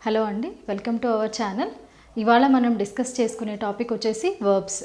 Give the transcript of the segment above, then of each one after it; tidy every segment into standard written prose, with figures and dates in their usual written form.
Hello అండి, welcome to our channel. ఇవాళ మనం డిస్కస్ చేసుకునే టాపిక్ వచ్చేసి వర్బ్స్.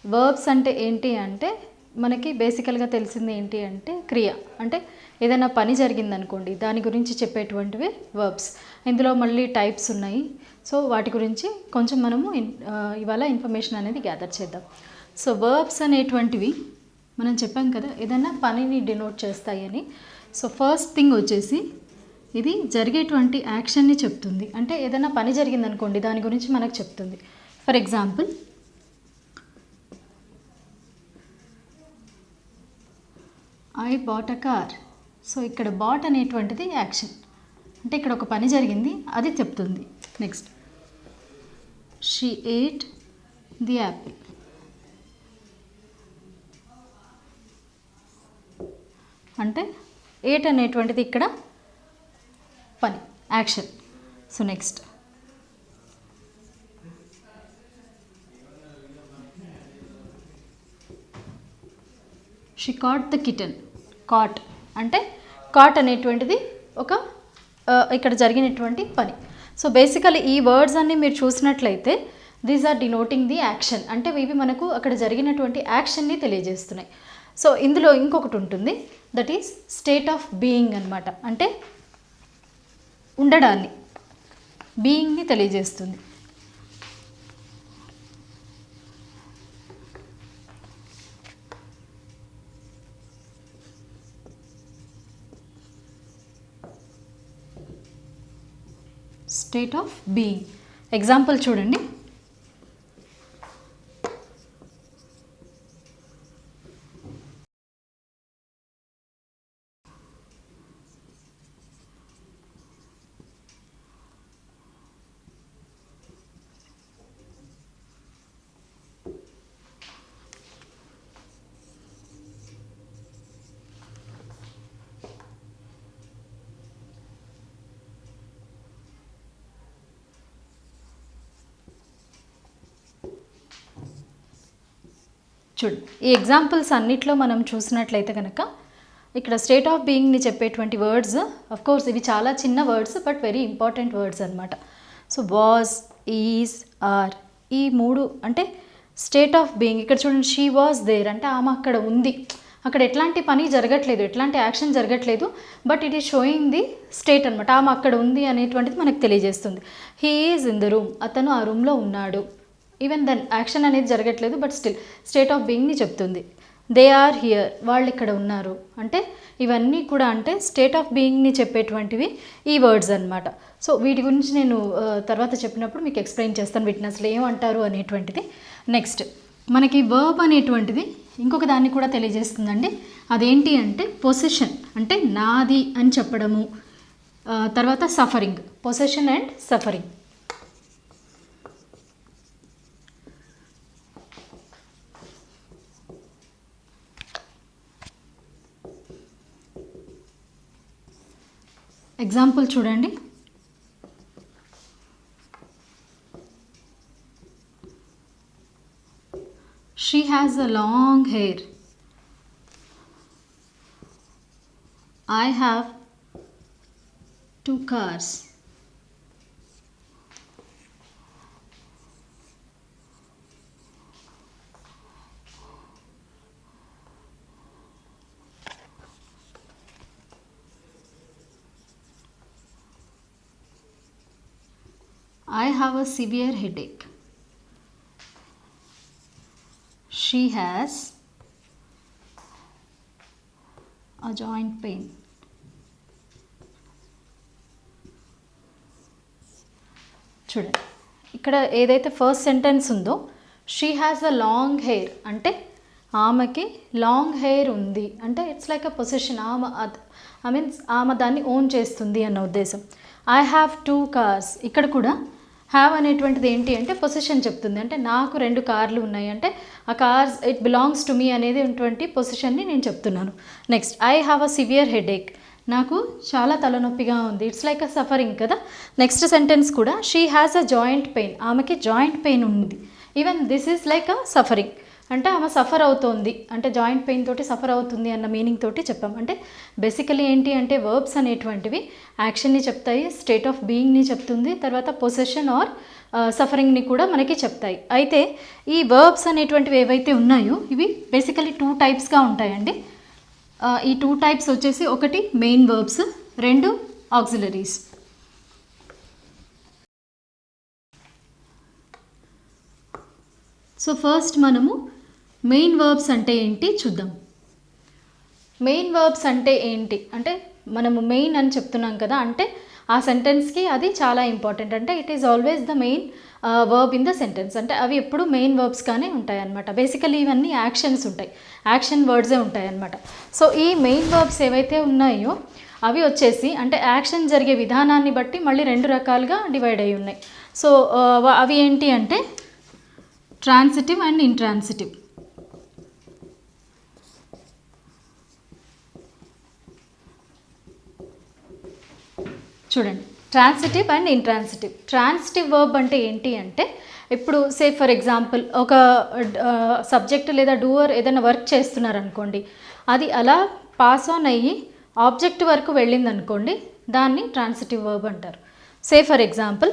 వర్బ్స్ అంటే ఏంటి అంటే మనకి బేసికల్గా తెలిసింది ఏంటి అంటే క్రియ, అంటే ఏదైనా పని జరిగిందనుకోండి దాని గురించి చెప్పేటువంటివి వర్బ్స్. ఇందులో మళ్ళీ టైప్స్ ఉన్నాయి. సో వాటి గురించి కొంచెం మనము ఇవాళ ఇన్ఫర్మేషన్ అనేది గ్యాదర్ చేద్దాం. సో వర్బ్స్ అనేటువంటివి మనం చెప్పాం కదా, ఏదైనా పనిని డినోట్ చేస్తాయని. సో ఫస్ట్ థింగ్ వచ్చేసి ఇది జరిగేటువంటి యాక్షన్ని చెప్తుంది. అంటే ఏదైనా పని జరిగిందనుకోండి దాని గురించి మనకు చెప్తుంది. For example, I bought a car. So ఇక్కడ బాట్ అనేటువంటిది యాక్షన్, అంటే ఇక్కడ ఒక పని జరిగింది అది చెప్తుంది. Next, she ate the apple. అంటే ఏట్ అనేటువంటిది ఇక్కడ పని, action. So next, she caught the kitten. Caught అంటే కాట్ అనేటువంటిది ఒక ఇక్కడ జరిగినటువంటి పని. సో బేసికలీ ఈ వర్డ్స్ అన్నీ మీరు చూసినట్లయితే these are denoting the action, అంటే ఇవి మనకు అక్కడ జరిగినటువంటి యాక్షన్ని తెలియజేస్తున్నాయి. సో ఇందులో ఇంకొకటి ఉంటుంది, that is state of being అనమాట. అంటే ఉండడాన్ని, బీయింగ్ని తెలియజేస్తుంది. State of being. ఎగ్జాంపుల్ చూడండి, చూడండి ఈ ఎగ్జాంపుల్స్ అన్నిట్లో మనం చూసినట్లయితే కనుక ఇక్కడ స్టేట్ ఆఫ్ బీయింగ్ని చెప్పేటువంటి వర్డ్స్, అఫ్ కోర్స్ ఇవి చాలా చిన్న words but very important words అనమాట. సో వాజ్, ఈజ్, ఆర్, ఈ మూడు అంటే స్టేట్ ఆఫ్ బీయింగ్. ఇక్కడ చూడండి, షీ వాజ్ దేర్ అంటే ఆమె అక్కడ ఉంది, అక్కడ ఎట్లాంటి పని జరగట్లేదు, ఎట్లాంటి యాక్షన్ జరగట్లేదు, but it is showing the state అనమాట. ఆమె అక్కడ ఉంది అనేటువంటిది మనకు తెలియజేస్తుంది. He is in the room, అతను ఆ రూమ్లో ఉన్నాడు. ఈవెన్ దెన్ యాక్షన్ అనేది జరగట్లేదు బట్ స్టిల్ స్టేట్ ఆఫ్ బీయింగ్ని చెప్తుంది. దే ఆర్ హియర్, వాళ్ళు ఇక్కడ ఉన్నారు. అంటే ఇవన్నీ కూడా అంటే స్టేట్ ఆఫ్ బీయింగ్ని చెప్పేటువంటివి ఈ వర్డ్స్ అనమాట. సో వీటి గురించి నేను తర్వాత చెప్పినప్పుడు మీకు ఎక్స్ప్లెయిన్ చేస్తాను వీటిని అసలు ఏమంటారు అనేటువంటిది. నెక్స్ట్, మనకి వర్బ్ అనేటువంటిది ఇంకొక దాన్ని కూడా తెలియజేస్తుందండి. అదేంటి అంటే పొసెషన్, అంటే నాది అని చెప్పడము. తర్వాత suffering, possession and suffering. Example చూడండి, she has a long hair. I have 2 cars. I have a severe headache. She has a joint pain. చూడండి ఇక్కడ ఏదైతే ఫస్ట్ సెంటెన్స్ ఉందో, she has a long hair అంటే ఆమెకి లాంగ్ హెయిర్ ఉంది, అంటే it's like a possession. ఆమె దాన్ని ఓన్ చేస్తుంది అన్న ఉద్దేశం. ఐ హ్యావ్ 2 cars, ఇక్కడ కూడా హ్యావ్ అనేటువంటిది ఏంటి అంటే పొసెషన్ చెప్తుంది. అంటే నాకు 2 కార్లు ఉన్నాయి, అంటే ఆ cars it belongs to me అనేది ఉన్నటువంటి పొసిషన్ని నేను చెప్తున్నాను. Next, I have a severe headache, నాకు చాలా తలనొప్పిగా ఉంది, ఇట్స్ లైక్ అ సఫరింగ్ కదా. నెక్స్ట్ సెంటెన్స్ కూడా she has a joint pain, ఆమెకి జాయింట్ పెయిన్ ఉంది, even this is like a suffering. అంటే ఆమె సఫర్ అవుతోంది, అంటే జాయింట్ పెయిన్ తోటి సఫర్ అవుతుంది అన్న మీనింగ్ తోటి చెప్పాం. అంటే బేసికలీ ఏంటి అంటే వర్బ్స్ అనేటువంటివి యాక్షన్ని చెప్తాయి, స్టేట్ ఆఫ్ బీయింగ్ని చెప్తుంది, తర్వాత పొసెషన్ ఆర్ సఫరింగ్ని కూడా మనకి చెప్తాయి. అయితే ఈ వర్బ్స్ అనేటువంటివి ఏవైతే ఉన్నాయో ఇవి బేసికలీ 2 టైప్స్గా ఉంటాయండి. ఈ 2 టైప్స్ వచ్చేసి ఒకటి main verbs, 2 auxiliaries. So first మనము మెయిన్ వర్బ్స్ అంటే ఏంటి చూద్దాం. మెయిన్ వర్బ్స్ అంటే ఏంటి అంటే మనము మెయిన్ అని చెప్తున్నాం కదా, అంటే ఆ సెంటెన్స్కి అది చాలా ఇంపార్టెంట్. అంటే it is always the main verb in the sentence. అంటే అవి ఎప్పుడు మెయిన్ వర్బ్స్గానే ఉంటాయి అన్నమాట. బేసికలీ ఇవన్నీ యాక్షన్స్ ఉంటాయి, యాక్షన్ వర్డ్సే ఉంటాయి అన్నమాట. సో ఈ మెయిన్ వర్బ్స్ ఏవైతే ఉన్నాయో అవి వచ్చేసి అంటే యాక్షన్ జరిగే విధానాన్ని బట్టి మళ్ళీ 2 రకాలుగా డివైడ్ అయి ఉన్నాయి. సో అవి ఏంటి అంటే ట్రాన్సిటివ్ అండ్ ఇంట్రాన్సిటివ్. చూడండి, transitive and intransitive. Transitive verb అంటే ఏంటి అంటే ఇప్పుడు సే ఫర్ ఎగ్జాంపుల్ ఒక సబ్జెక్ట్ లేదా డూవర్ ఏదైనా వర్క్ చేస్తున్నారు అనుకోండి, అది అలా పాస్ ఆన్ అయ్యి ఆబ్జెక్ట్ వరకు వెళ్ళింది అనుకోండి, దాన్ని ట్రాన్సిటివ్ వర్బ్ అంటారు. సే ఫర్ ఎగ్జాంపుల్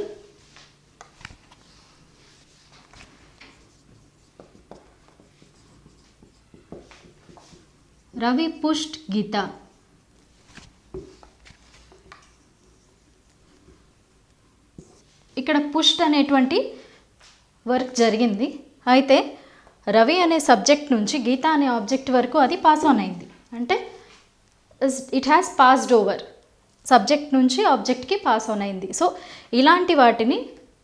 రవి పుష్ట్ గీత. ఇక్కడ పుష్ట్ అనేటువంటి వర్క్ జరిగింది, అయితే రవి అనే సబ్జెక్ట్ నుంచి గీత అనే ఆబ్జెక్ట్ వరకు అది పాస్ ఆన్ అయింది. అంటే it has passed over, subject నుంచి ఆబ్జెక్ట్కి పాస్ ఆన్ అయింది. సో ఇలాంటి వాటిని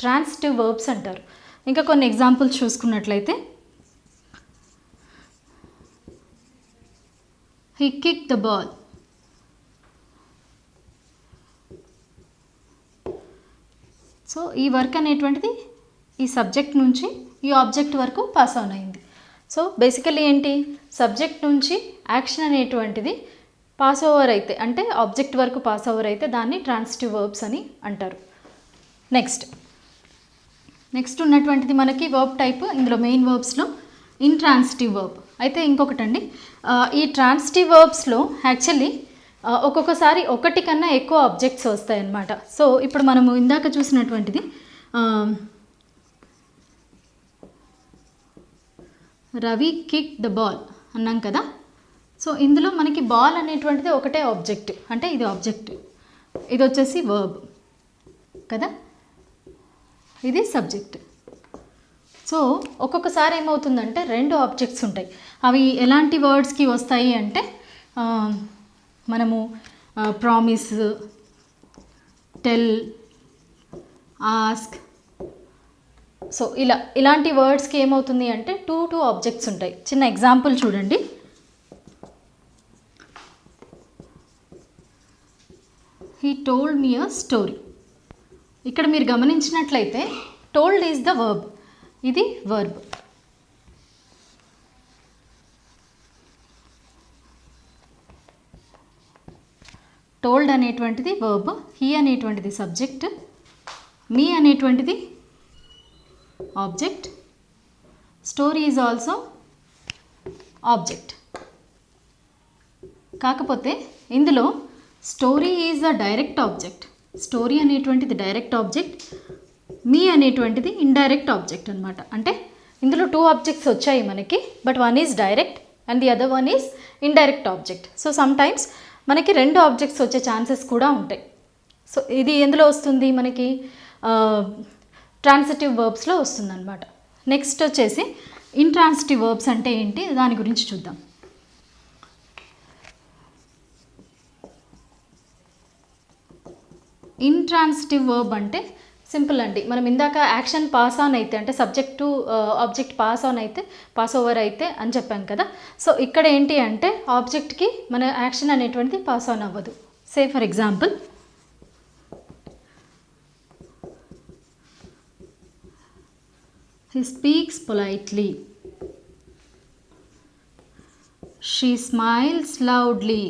ట్రాన్సిటివ్ వర్బ్స్ అంటారు. ఇంకా కొన్ని ఎగ్జాంపుల్స్ చూసుకున్నట్లయితే he kicked the ball. So ఈ వర్క్ అనేటువంటిది ఈ సబ్జెక్ట్ నుంచి ఈ ఆబ్జెక్ట్ వరకు పాస్ ఆన్ అయింది. సో బేసికలీ ఏంటి, సబ్జెక్ట్ నుంచి యాక్షన్ అనేటువంటిది పాస్ ఓవర్ అయితే అంటే ఆబ్జెక్ట్ వరకు పాస్ ఓవర్ అయితే దాన్ని ట్రాన్సిటివ్ వర్బ్స్ అని అంటారు. నెక్స్ట్ ఉన్నటువంటిది మనకి వర్బ్ టైప్, ఇందులో మెయిన్ వర్బ్స్లో ఇంట్రాన్సిటివ్ వర్బ్. అయితే ఇంకొకటండి, ఈ ట్రాన్సిటివ్ వర్బ్స్లో యాక్చువల్లీ ఒక్కొక్కసారి ఒకటి కన్నా ఎక్కువ ఆబ్జెక్ట్స్ వస్తాయి అన్నమాట. సో ఇప్పుడు మనము ఇందాక చూసినటువంటిది రవి కిక్ ద బాల్ అన్నాం కదా. సో ఇందులో మనకి బాల్ అనేటువంటిది ఒకటే ఆబ్జెక్ట్, అంటే ఇది ఆబ్జెక్ట్, ఇది వచ్చేసి వర్బ్ కదా, ఇది సబ్జెక్ట్. సో ఒక్కొక్కసారి ఏమవుతుందంటే 2 ఆబ్జెక్ట్స్ ఉంటాయి. అవి ఎలాంటి వర్డ్స్కి వస్తాయి అంటే మనము ప్రామిస్, టెల్, ఆస్క్. సో ఇలాంటి వర్డ్స్కి ఏమవుతుంది అంటే 2 ఆబ్జెక్ట్స్ ఉంటాయి. చిన్న ఎగ్జాంపుల్ చూడండి. He told me a story. ఇక్కడ మీరు గమనించినట్లయితే టోల్డ్ ఈజ్ ద వర్బ్, ఇది వర్బ్. టోల్డ్ అనేటువంటిది వర్బ్, హీ అనేటువంటిది సబ్జెక్ట్, మీ అనేటువంటిది object, story is also object. కాకపోతే ఇందులో story is the direct object, story అనేటువంటిది డైరెక్ట్ ఆబ్జెక్ట్, మీ అనేటువంటిది ఇండైరెక్ట్ ఆబ్జెక్ట్ అనమాట. అంటే ఇందులో 2 ఆబ్జెక్ట్స్ వచ్చాయి మనకి, but one is direct and the other one is indirect object. So some times మనకి 2 ఆబ్జెక్ట్స్ వచ్చే ఛాన్సెస్ కూడా ఉంటాయి. సో ఇది ఎందులో వస్తుంది మనకి, ట్రాన్సిటివ్ వర్బ్స్లో వస్తుంది అనమాట. నెక్స్ట్ వచ్చేసి ఇంట్రాన్సిటివ్ వర్బ్స్ అంటే ఏంటి దాని గురించి చూద్దాం. ఇంట్రాన్సిటివ్ వర్బ్ అంటే సింపుల్ అండి. మనం ఇందాక యాక్షన్ పాస్ ఆన్ అయితే అంటే subject to object pass on అయితే, పాస్ ఓవర్ అయితే అని చెప్పాం కదా. సో ఇక్కడ ఏంటి అంటే ఆబ్జెక్ట్కి మన యాక్షన్ అనేటువంటిది పాస్ ఆన్ అవ్వదు. Say for example he speaks politely, she smiles loudly.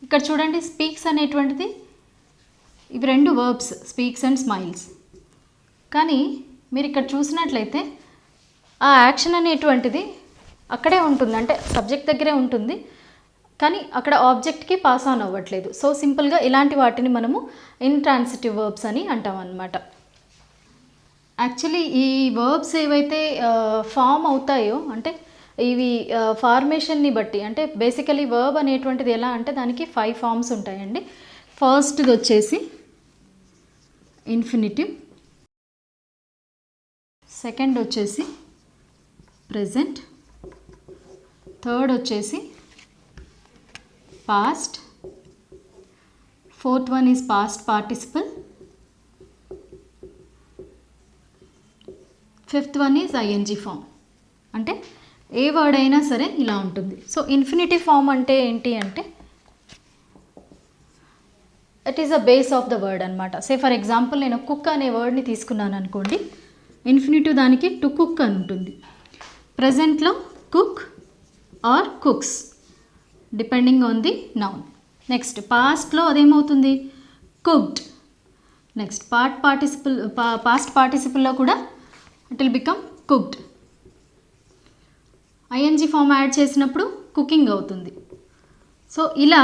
ఇక్కడ చూడండి, స్పీక్స్ అనేటువంటిది ఇవి 2 వర్బ్స్, స్పీక్స్ అండ్ స్మైల్స్. కానీ మీరు ఇక్కడ చూసినట్లయితే ఆ యాక్షన్ అనేటువంటిది అక్కడే ఉంటుంది, అంటే సబ్జెక్ట్ దగ్గరే ఉంటుంది, కానీ అక్కడ ఆబ్జెక్ట్కి పాస్ ఆన్ అవ్వట్లేదు. సో సింపుల్గా ఇలాంటి వాటిని మనము ఇంట్రాన్సిటివ్ వర్బ్స్ అని అంటాం అన్నమాట. యాక్చువల్లీ ఈ వర్బ్స్ ఏవైతే ఫామ్ అవుతాయో, అంటే ఇవి ఫార్మేషన్ని బట్టి, అంటే బేసికలీ వర్బ్ అనేటువంటిది ఎలా అంటే దానికి 5 ఫార్మ్స్ ఉంటాయండి. ఫస్ట్ది వచ్చేసి ఇన్ఫినిటివ్, సెకండ్ వచ్చేసి ప్రెజెంట్, థర్డ్ వచ్చేసి past, fourth one is past participle, fifth one is ING form. అంటే ఏ వర్డ్ అయినా సరే ఇలా ఉంటుంది. సో ఇన్ఫినిటివ్ ఫామ్ అంటే ఏంటి అంటే it is a base of the word అనమాట. సే ఫర్ ఎగ్జాంపుల్ నేను కుక్ అనే వర్డ్ని తీసుకున్నాను అనుకోండి, ఇన్ఫినిటివ్ దానికి టు కుక్ అని ఉంటుంది. ప్రజెంట్లో cook or cooks depending on the noun. Next పాస్ట్లో అదేమవుతుంది, కుక్డ్. నెక్స్ట్ పాస్ట్ పార్టిసిపుల్లో కూడా it will become cooked. ING form add చేసినప్పుడు కుకింగ్ అవుతుంది. సో ఇలా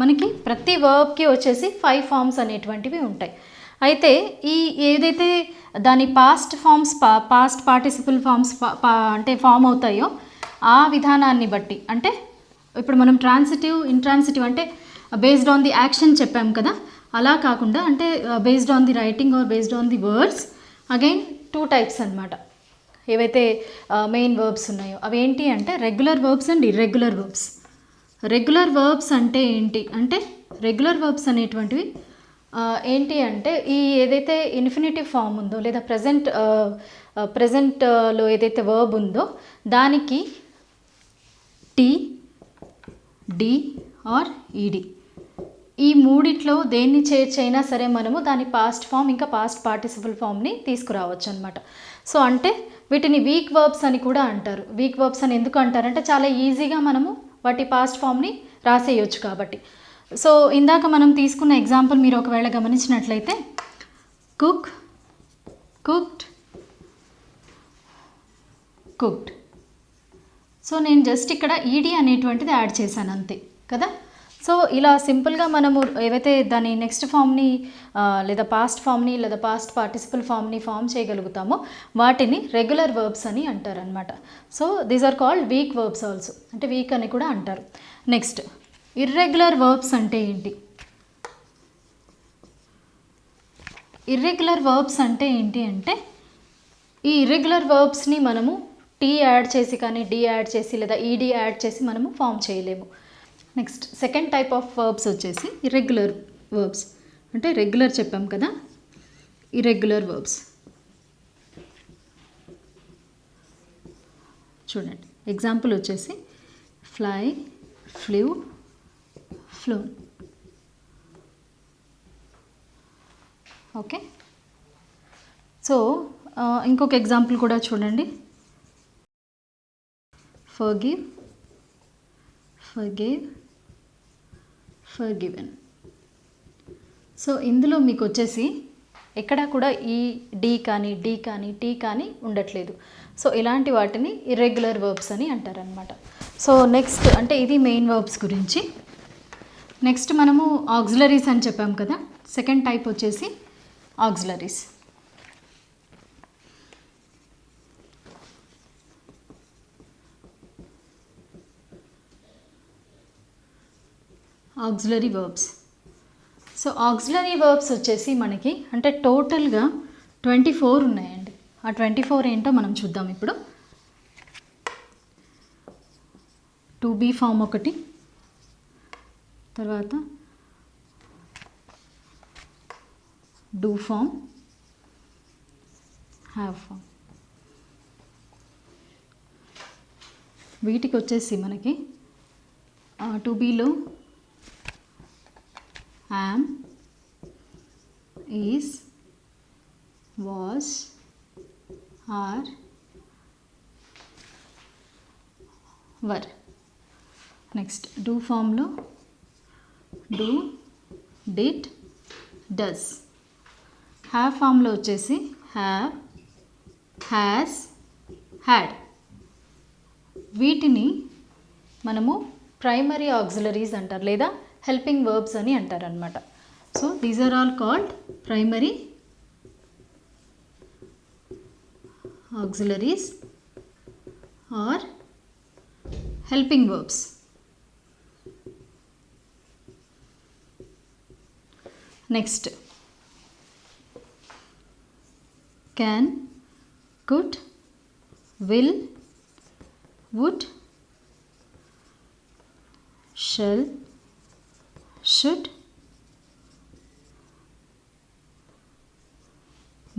మనకి ప్రతి వర్బ్కి వచ్చేసి 5 ఫామ్స్ అనేటువంటివి ఉంటాయి. అయితే ఈ ఏదైతే దాని past forms past participle forms అంటే ఫామ్ అవుతాయో ఆ విధానాన్ని బట్టి, అంటే ఇప్పుడు మనం ట్రాన్సిటివ్ ఇంట్రాన్సిటివ్ అంటే బేస్డ్ ఆన్ ది యాక్షన్ చెప్పాం కదా, అలా కాకుండా అంటే based on the writing or based on the words, again 2 types అనమాట. ఏవైతే మెయిన్ వర్బ్స్ ఉన్నాయో అవి ఏంటి అంటే regular verbs and irregular verbs. Regular verbs అంటే ఏంటి అంటే రెగ్యులర్ వర్బ్స్ అనేటువంటివి ఏంటి అంటే ఈ ఏదైతే ఇన్ఫినిటివ్ ఫామ్ ఉందో లేదా ప్రజెంట్లో ఏదైతే వర్బ్ ఉందో దానికి టీ, డి ఆర్ ఈడి ఈ మూడిట్లో దేన్ని చేర్చైనా సరే మనము దాని పాస్ట్ ఫామ్ ఇంకా పాస్ట్ పార్టిసిపల్ ఫామ్ని తీసుకురావచ్చు అనమాట. సో అంటే వీటిని వీక్ వర్బ్స్ అని కూడా అంటారు. వీక్ వర్బ్స్ అని ఎందుకు అంటారంటే చాలా ఈజీగా మనము వాటి పాస్ట్ ఫామ్ని రాసేయచ్చు కాబట్టి. సో ఇందాక మనం తీసుకున్న ఎగ్జాంపుల్ మీరు ఒకవేళ గమనించినట్లయితే కుక్, కుక్డ్, కుక్డ్. సో నేను జస్ట్ ఇక్కడ ఈడి అనేటువంటిది యాడ్ చేశాను అంతే కదా. సో ఇలా సింపుల్గా మనము ఏవైతే దాని నెక్స్ట్ ఫామ్ని లేదా పాస్ట్ ఫామ్ని లేదా పాస్ట్ పార్టిసిపల్ ఫామ్ని ఫామ్ చేయగలుగుతామో వాటిని రెగ్యులర్ వర్బ్స్ అని అంటారు అనమాట. So these are called weak verbs also, అంటే వీక్ అని కూడా అంటారు. నెక్స్ట్ ఇర్రెగ్యులర్ వర్బ్స్ అంటే ఏంటి? ఇర్రెగ్యులర్ వర్బ్స్ అంటే ఏంటి అంటే ఈ ఇర్రెగ్యులర్ వర్బ్స్ని మనము టీ యాడ్ చేసి కానీ డి యాడ్ చేసి లేదా ఈడి యాడ్ చేసి మనము ఫామ్ చేయలేము. Next second type of verbs వచ్చేసి ఇర్రెగ్యులర్ వర్బ్స్, అంటే రెగ్యులర్ చెప్పాం కదా, ఇర్రెగ్యులర్ వర్బ్స్. చూడండి ఎగ్జాంపుల్ వచ్చేసి fly, flu, flown. Okay, so ఇంకొక ఎగ్జాంపుల్ కూడా చూడండి, ఫర్గివ్, ఫర్గేవ్, ఫర్గివెన్. సో ఇందులో మీకు వచ్చేసి ఎక్కడా కూడా ఈ డి కానీ టీ కానీ ఉండట్లేదు. సో ఇలాంటి వాటిని ఇర్రెగ్యులర్ వర్బ్స్ అని అంటారనమాట. సో నెక్స్ట్ అంటే ఇది మెయిన్ వర్బ్స్ గురించి. నెక్స్ట్ మనము ఆక్సిలరీస్ అని చెప్పాం కదా, సెకండ్ టైప్ వచ్చేసి auxiliaries. Auxiliary verbs. So auxiliary verbs వచ్చేసి మనకి అంటే టోటల్గా 24 ఉన్నాయండి. ఆ 24 ఏంటో మనం చూద్దాం ఇప్పుడు. టు బీ ఫామ్ ఒకటి, తర్వాత డూ ఫామ్, హ్యావ్ ఫామ్. వీటికి వచ్చేసి మనకి టు బీలో am, is, was, are, were. Next do ఫామ్లో డూ, డిడ్, డస్. హ్యావ్ ఫామ్లో వచ్చేసి హ్యావ్, హ్యాస్, హ్యాడ్. వీటిని మనము ప్రైమరీ ఆక్సిలరీస్ అంటారు లేదా హెల్పింగ్ వర్బ్స్ అని అంటారు అనమాట. So these are all called primary auxiliaries or helping verbs. Next, can, could, will, would, shall, should,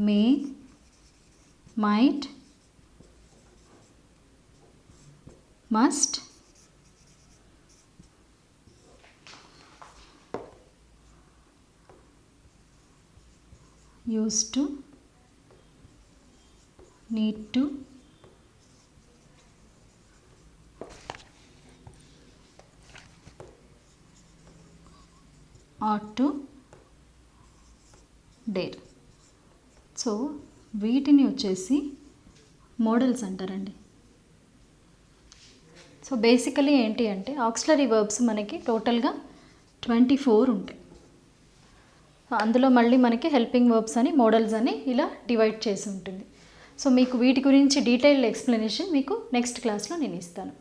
may, might, must, used to, need to, ought to, dare. So వీటిని వచ్చేసి models అంటారండి. So basically ఏంటి అంటే auxiliary verbs మనకి టోటల్గా 24 ఉంటాయి. అందులో మళ్ళీ మనకి హెల్పింగ్ వర్బ్స్ అని మోడల్స్ అని ఇలా డివైడ్ చేసి ఉంటుంది. సో మీకు వీటి గురించి డీటెయిల్డ్ ఎక్స్ప్లెనేషన్ మీకు నెక్స్ట్ క్లాస్లో నేను ఇస్తాను.